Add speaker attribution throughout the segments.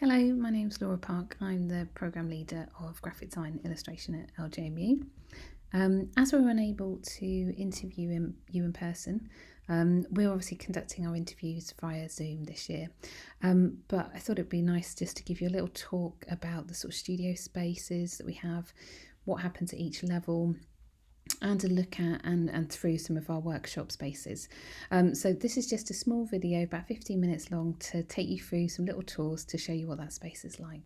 Speaker 1: Hello, my name's Laura Parke. I'm the Programme Leader of Graphic Design Illustration at LJMU. As we were unable to interview you in person, we're obviously conducting our interviews via Zoom this year. But I thought it'd be nice just to give you a little talk about the sort of studio spaces that we have, what happens at each level, and a look at and through some of our workshop spaces. So this is just a small video, about 15 minutes long, to take you through some little tours to show you what that space is like.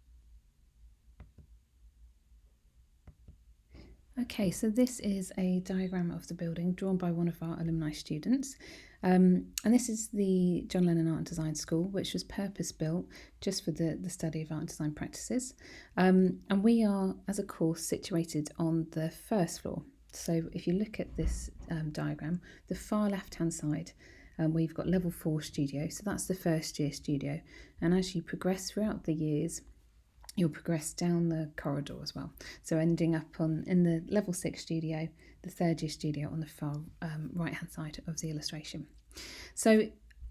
Speaker 1: Okay, so this is a diagram of the building drawn by one of our alumni students. And this is the John Lennon Art and Design School, which was purpose-built just for the study of art and design practices. And we are, as a course, situated on the first floor. So if you look at this diagram, the far left-hand side, we've got level 4 studio. So that's the first year studio. And as you progress throughout the years, you'll progress down the corridor as well. So ending up in the level 6 studio, the third year studio on the far right-hand side of the illustration. So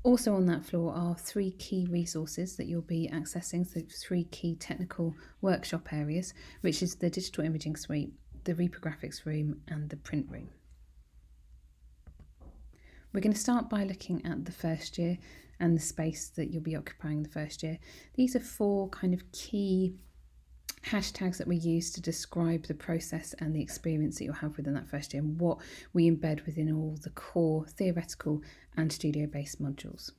Speaker 1: also on that floor are 3 key resources that you'll be accessing, so 3 key technical workshop areas, which is the digital imaging suite, the reprographics room and the print room. We're going to start by looking at the first year and the space that you'll be occupying the first year. These are 4 kind of key hashtags that we use to describe the process and the experience that you'll have within that first year and what we embed within all the core theoretical and studio-based modules.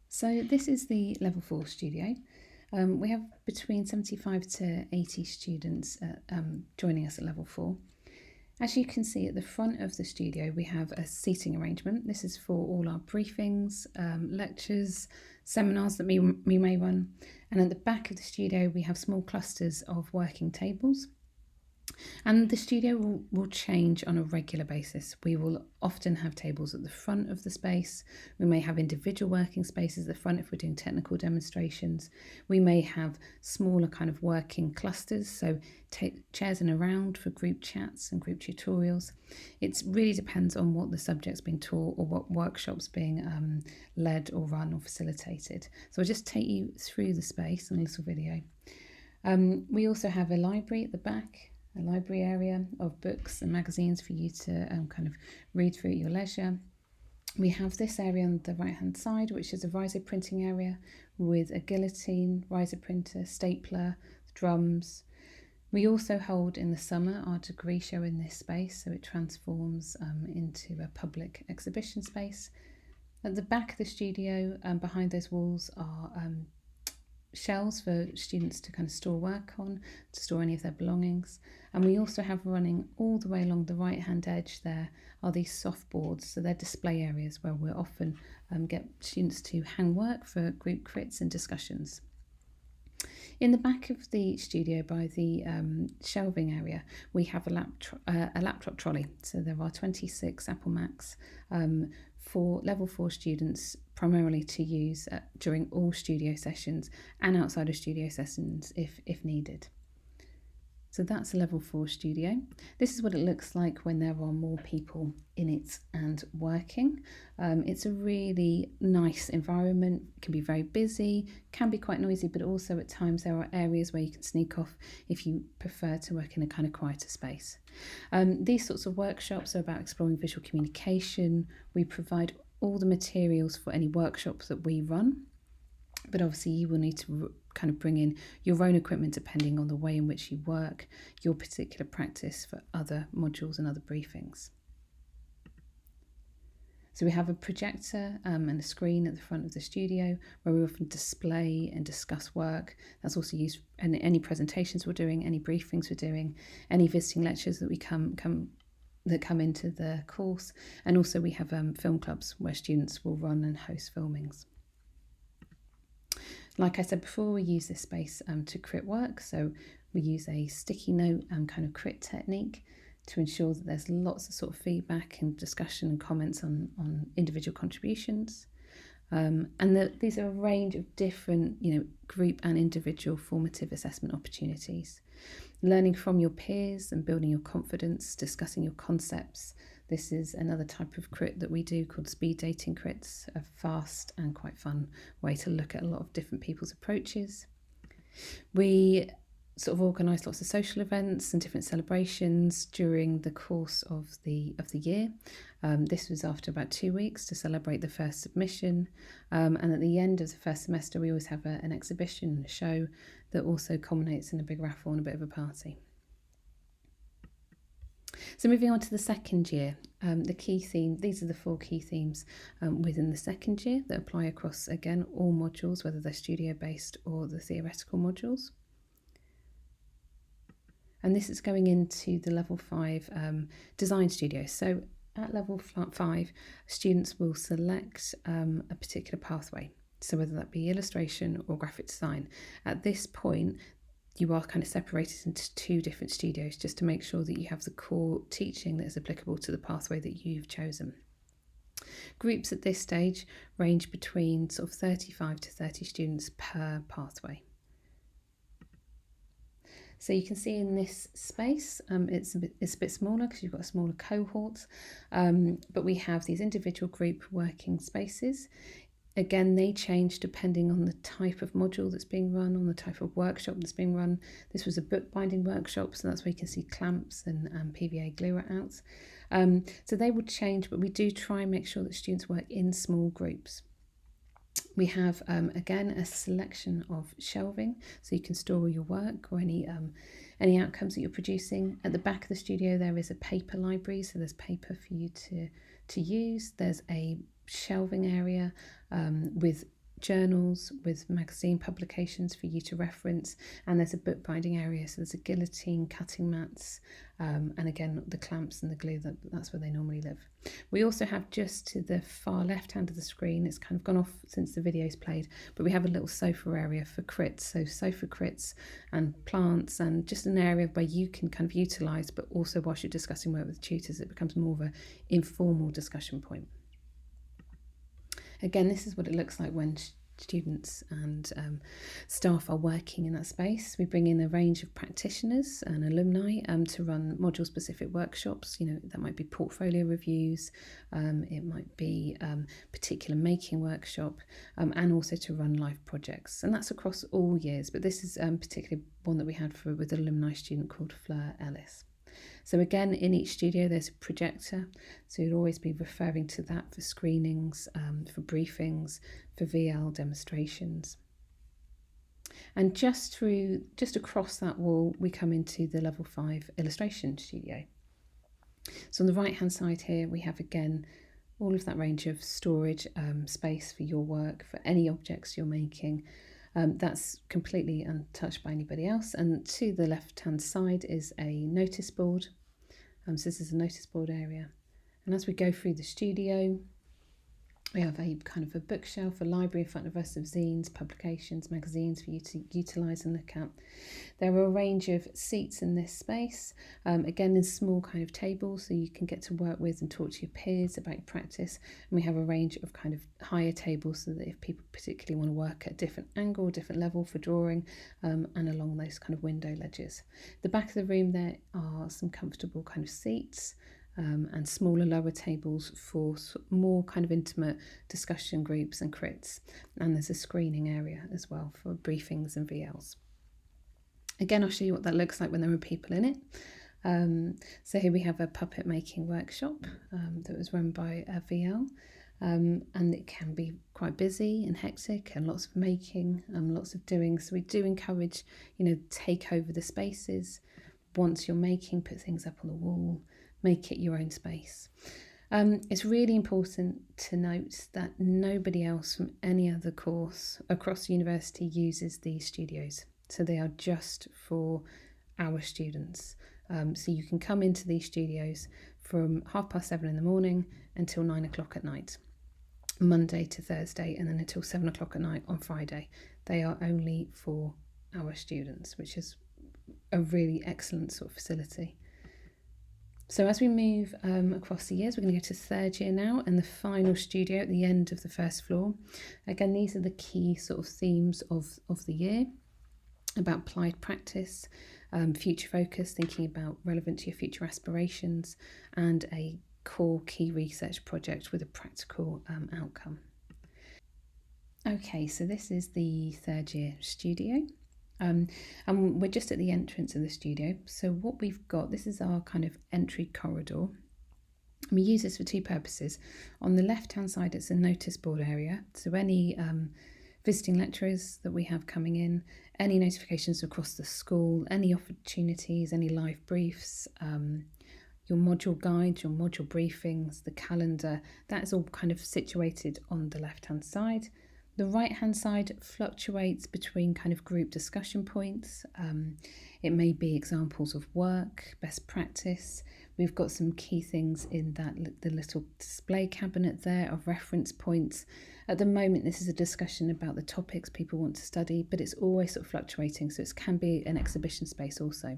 Speaker 1: So this is the level 4 studio. We have between 75 to 80 students joining us at level 4. As you can see at the front of the studio, we have a seating arrangement. This is for all our briefings, lectures, seminars that we may run. And at the back of the studio, we have small clusters of working tables. And the studio will change on a regular basis. We will often have tables at the front of the space. We may have individual working spaces at the front if we're doing technical demonstrations. We may have smaller kind of working clusters, so chairs in a round for group chats and group tutorials. It really depends on what the subject's being taught or what workshops being led or run or facilitated. So I'll just take you through the space in a little video. We also have a library at the back, a library area of books and magazines for you to kind of read through at your leisure. We have this area on the right hand side, which is a riser printing area with a guillotine, riser printer, stapler, drums. We also hold in the summer our degree show in this space, so it transforms into a public exhibition space. At the back of the studio, behind those walls are shelves for students to kind of store work on, to store any of their belongings. And we also have running all the way along the right hand edge there are these soft boards, so they're display areas where we'll often get students to hang work for group crits and discussions. In the back of the studio by the shelving area, we have a laptop trolley. So there are 26 Apple Macs for level 4 students, primarily to use during all studio sessions and outside of studio sessions if needed. So that's a level 4 studio. This is what it looks like when there are more people in it and working. It's a really nice environment. It can be very busy, can be quite noisy, but also at times there are areas where you can sneak off if you prefer to work in a kind of quieter space. These sorts of workshops are about exploring visual communication. We provide all the materials for any workshops that we run, but obviously you will need to kind of bring in your own equipment depending on the way in which you work, your particular practice for other modules and other briefings. So we have a projector and a screen at the front of the studio where we often display and discuss work. That's also used in any presentations we're doing, any briefings we're doing, any visiting lectures that we come into the course. And also we have film clubs where students will run and host filmings. Like I said before, we use this space to crit work. So we use a sticky note kind of crit technique to ensure that there's lots of sort of feedback and discussion and comments on individual contributions. These are a range of different, group and individual formative assessment opportunities. Learning from your peers and building your confidence, discussing your concepts, This is another type of crit that we do called speed dating crits, a fast and quite fun way to look at a lot of different people's approaches. We sort of organise lots of social events and different celebrations during the course of the year. This was after about 2 weeks to celebrate the first submission, and at the end of the first semester we always have an exhibition, a show that also culminates in a big raffle and a bit of a party. So moving on to the second year, the key theme, these are the 4 key themes within the second year that apply across, again, all modules, whether they're studio-based or the theoretical modules. And this is going into the level 5 design studio. So at level 5, students will select a particular pathway. So whether that be illustration or graphic design. At this point, you are kind of separated into 2 different studios just to make sure that you have the core teaching that is applicable to the pathway that you've chosen. Groups at this stage range between sort of 35 to 30 students per pathway. So you can see in this space, it's a bit smaller because you've got a smaller cohort, but we have these individual group working spaces. Again, they change depending on the type of module that's being run, on the type of workshop that's being run. This was a bookbinding workshop, so that's where you can see clamps and PVA glue out. So they will change, but we do try and make sure that students work in small groups. We have, again, a selection of shelving, so you can store all your work or any outcomes that you're producing. At the back of the studio, there is a paper library, so there's paper for you to use. There's a shelving area with journals, with magazine publications for you to reference, and there's a bookbinding area, so there's a guillotine, cutting mats, and again the clamps and the glue, that's where they normally live. We also have, just to the far left hand of the screen, it's kind of gone off since the video's played, but we have a little sofa area for crits, so sofa crits and plants, and just an area where you can kind of utilise, but also whilst you're discussing work with tutors, it becomes more of an informal discussion point. Again, this is what it looks like when students and staff are working in that space. We bring in a range of practitioners and alumni to run module-specific workshops. That might be portfolio reviews, it might be particular making workshop, and also to run live projects. And that's across all years, but this is particularly one that we had with an alumni student called Fleur Ellis. So again, in each studio there's a projector, so you'd always be referring to that for screenings, for briefings, for VL demonstrations. And just across that wall we come into the level 5 illustration studio. So on the right hand side here we have, again, all of that range of storage space for your work, for any objects you're making. That's completely untouched by anybody else. And to the left hand side is a notice board. So this is a notice board area. And as we go through the studio, we have a kind of a bookshelf, a library in front of us of zines, publications, magazines for you to utilise and look at. There are a range of seats in this space, again in small kind of tables, so you can get to work with and talk to your peers about your practice. And we have a range of kind of higher tables, so that if people particularly want to work at a different angle, different level for drawing, and along those kind of window ledges. The back of the room there are some comfortable kind of seats, and smaller lower tables for more kind of intimate discussion groups and crits. And there's a screening area as well for briefings and VLs. Again, I'll show you what that looks like when there are people in it. So here we have a puppet making workshop that was run by a VL, and it can be quite busy and hectic and lots of making and lots of doing. So we do encourage, take over the spaces. Once you're making, put things up on the wall, make it your own space. It's really important to note that nobody else from any other course across the university uses these studios. So they are just for our students. So you can come into these studios from 7:30 in the morning until 9 o'clock at night, Monday to Thursday, and then until 7 o'clock at night on Friday. They are only for our students, which is a really excellent sort of facility. So as we move across the years, we're going to go to third year now, and the final studio at the end of the first floor. Again, these are the key sort of themes of the year, about applied practice, future focus, thinking about relevant to your future aspirations, and a core key research project with a practical outcome. Okay, so this is the third year studio. And we're just at the entrance of the studio. So what we've got, this is our kind of entry corridor. We use this for two purposes. On the left-hand side, it's a notice board area. So any visiting lecturers that we have coming in, any notifications across the school, any opportunities, any live briefs, your module guides, your module briefings, the calendar, that's all kind of situated on the left-hand side. The right-hand side fluctuates between kind of group discussion points. It may be examples of work, best practice. We've got some key things in that the little display cabinet there of reference points. At the moment, this is a discussion about the topics people want to study, but it's always sort of fluctuating, so it can be an exhibition space also.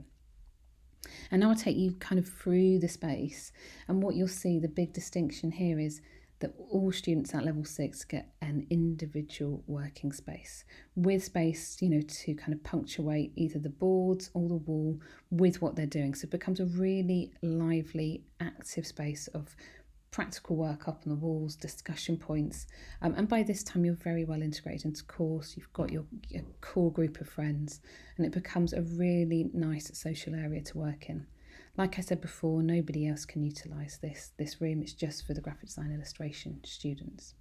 Speaker 1: And now I'll take you kind of through the space, and what you'll see, the big distinction here is that all students at level 6 get an individual working space with space, to kind of punctuate either the boards or the wall with what they're doing. So it becomes a really lively, active space of practical work up on the walls, discussion points. And by this time, you're very well integrated into course. You've got your core group of friends, and it becomes a really nice social area to work in. Like I said before, nobody else can utilise this room. It's just for the graphic design illustration students.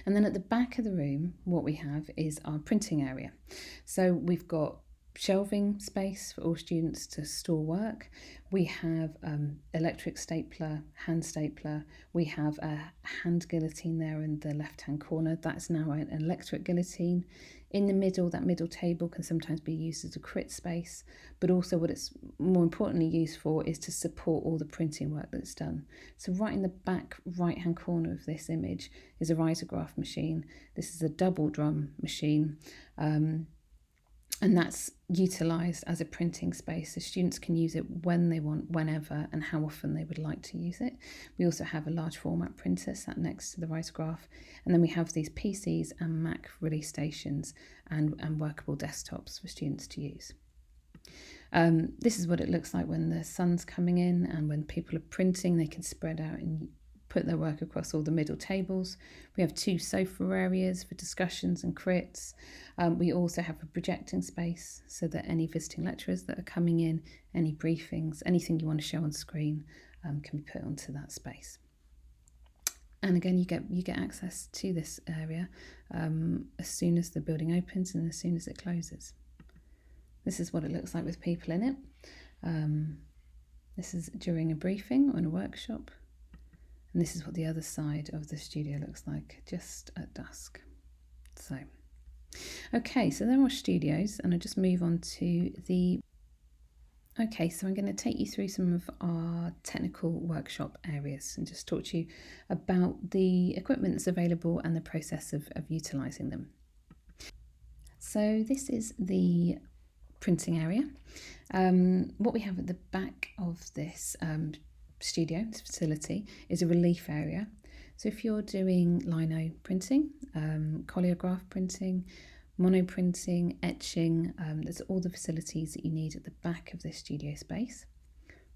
Speaker 1: And then at the back of the room, what we have is our printing area. So we've got shelving space for all students to store work. We have electric stapler, hand stapler. We have a hand guillotine there in the left-hand corner. That's now an electric guillotine. In the middle, that middle table can sometimes be used as a crit space, but also what it's more importantly used for is to support all the printing work that's done. So right in the back right-hand corner of this image is a risograph machine. This is a double drum machine. And that's utilised as a printing space, so students can use it when they want, whenever, and how often they would like to use it. We also have a large format printer sat next to the risograph, and then we have these PCs and Mac release stations and workable desktops for students to use. This is what it looks like when the sun's coming in, and when people are printing, they can spread out and put their work across all the middle tables. We have 2 sofa areas for discussions and crits. We also have a projecting space so that any visiting lecturers that are coming in, any briefings, anything you want to show on screen can be put onto that space. And again, you get access to this area as soon as the building opens and as soon as it closes. This is what it looks like with people in it. This is during a briefing or a workshop. And this is what the other side of the studio looks like just at dusk. So, okay, so there are studios, and I'll just move on to the... Okay, so I'm going to take you through some of our technical workshop areas and just talk to you about the equipment that's available and the process of utilising them. So this is the printing area. What we have at the back of this studio, this facility, is a relief area. So if you're doing lino printing, coleograph printing, mono printing, etching, there's all the facilities that you need at the back of this studio space.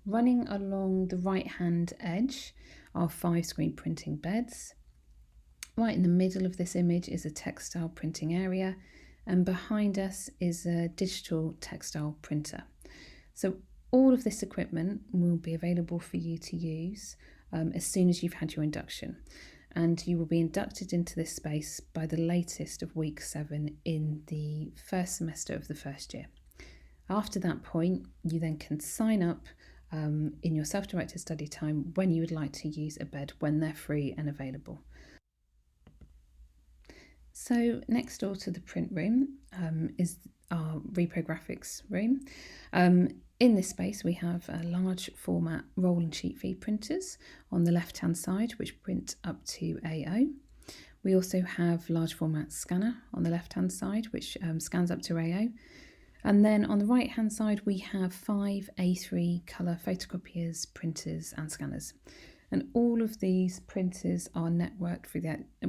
Speaker 1: Running along the right hand edge are 5 screen printing beds. Right in the middle of this image is a textile printing area, and behind us is a digital textile printer. So all of this equipment will be available for you to use as soon as you've had your induction, and you will be inducted into this space by the latest of week 7 in the first semester of the first year. After that point, you then can sign up in your self-directed study time when you would like to use a bed when they're free and available. So next door to the print room is our reprographics room. In this space we have large format roll and sheet feed printers on the left hand side which print up to AO. We also have large format scanner on the left hand side which scans up to AO. And then on the right hand side we have 5 A3 colour photocopiers, printers and scanners. And all of these printers are networked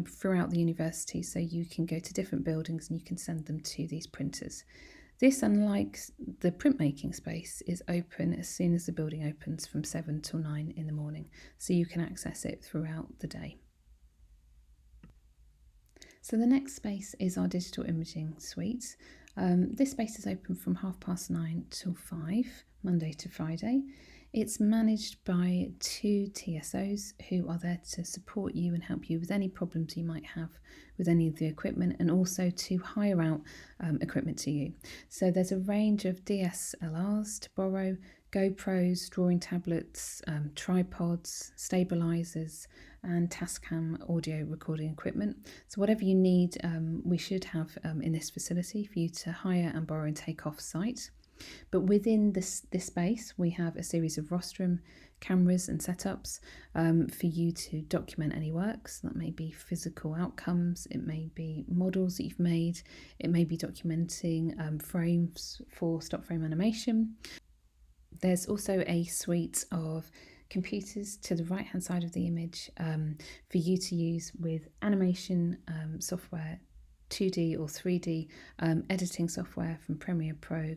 Speaker 1: throughout the university, so you can go to different buildings and you can send them to these printers. This, unlike the printmaking space, is open as soon as the building opens from 7 till 9 in the morning, so you can access it throughout the day. So the next space is our digital imaging suite. This space is open from 9:30 till 5, Monday to Friday. It's managed by 2 TSOs who are there to support you and help you with any problems you might have with any of the equipment, and also to hire out equipment to you. So there's a range of DSLRs to borrow, GoPros, drawing tablets, tripods, stabilizers, and Tascam audio recording equipment. So whatever you need, we should have in this facility for you to hire and borrow and take off site. But within this space, we have a series of rostrum cameras and setups for you to document any works. That may be physical outcomes, it may be models that you've made, it may be documenting frames for stop frame animation. There's also a suite of computers to the right hand side of the image for you to use with animation software, 2D or 3D editing software from Premiere Pro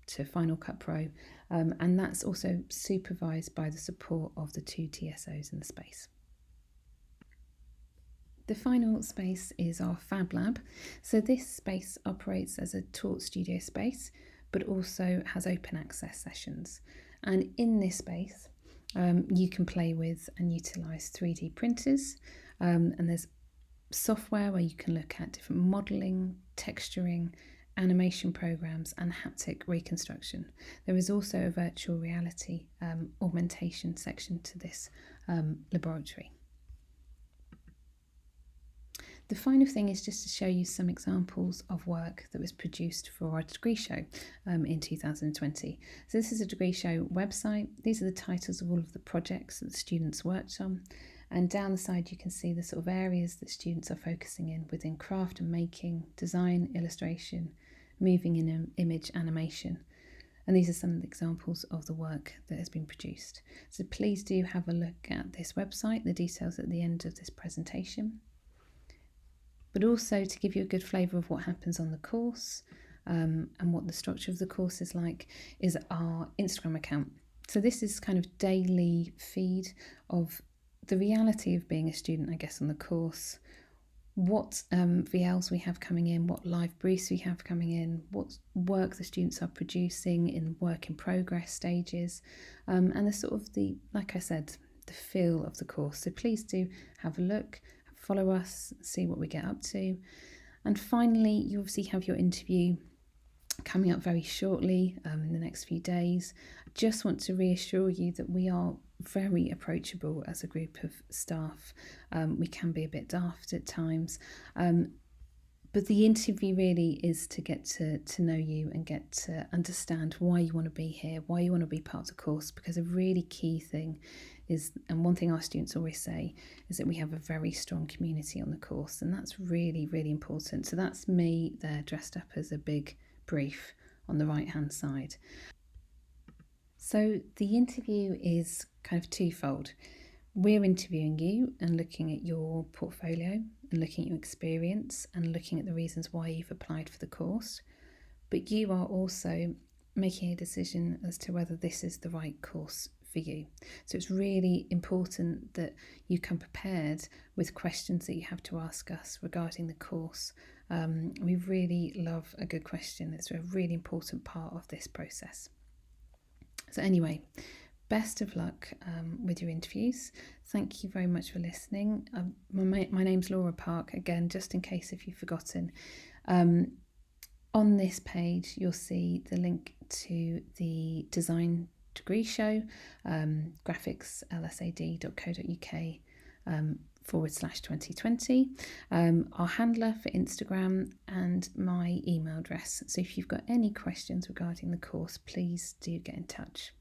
Speaker 1: to Final Cut Pro, and that's also supervised by the support of the 2 TSOs in the space. The final space is our Fab Lab. So this space operates as a taught studio space, but also has open access sessions. And in this space, you can play with and utilise 3D printers, and there's software where you can look at different modelling, texturing, animation programs, and haptic reconstruction. There is also a virtual reality augmentation section to this laboratory. The final thing is just to show you some examples of work that was produced for our degree show in 2020. So this is a degree show website. These are the titles of all of the projects that the students worked on. And down the side you can see the sort of areas that students are focusing in within craft and making, design, illustration, moving in image animation. And these are some of the examples of the work that has been produced. So please do have a look at this website, the details at the end of this presentation. But also to give you a good flavour of what happens on the course and what the structure of the course is like is our Instagram account. So this is kind of daily feed of the reality of being a student, I guess, on the course, what VLs we have coming in, what live briefs we have coming in, what work the students are producing in work in progress stages, and the sort of like I said, the feel of the course. So please do have a look, follow us, see what we get up to. And finally, you obviously have your interview coming up very shortly in the next few days. I just want to reassure you that we are very approachable as a group of staff. We can be a bit daft at times, but the interview really is to get to know you and get to understand why you want to be here, why you want to be part of the course, because a really key thing is, and one thing our students always say, is that we have a very strong community on the course, and that's really, really important. So that's me there dressed up as a big brief on the right hand side. So the interview is kind of twofold. We're interviewing you and looking at your portfolio and looking at your experience and looking at the reasons why you've applied for the course, but you are also making a decision as to whether this is the right course for you. So it's really important that you come prepared with questions that you have to ask us regarding the course. We really love a good question. It's a really important part of this process. So anyway, best of luck with your interviews. Thank you very much for listening. My name's Laura Parke, again, just in case if you've forgotten. On this page, you'll see the link to the design degree show, graphicsLSAD.co.uk/2020, our handler for Instagram, and my email address. So if you've got any questions regarding the course, please do get in touch.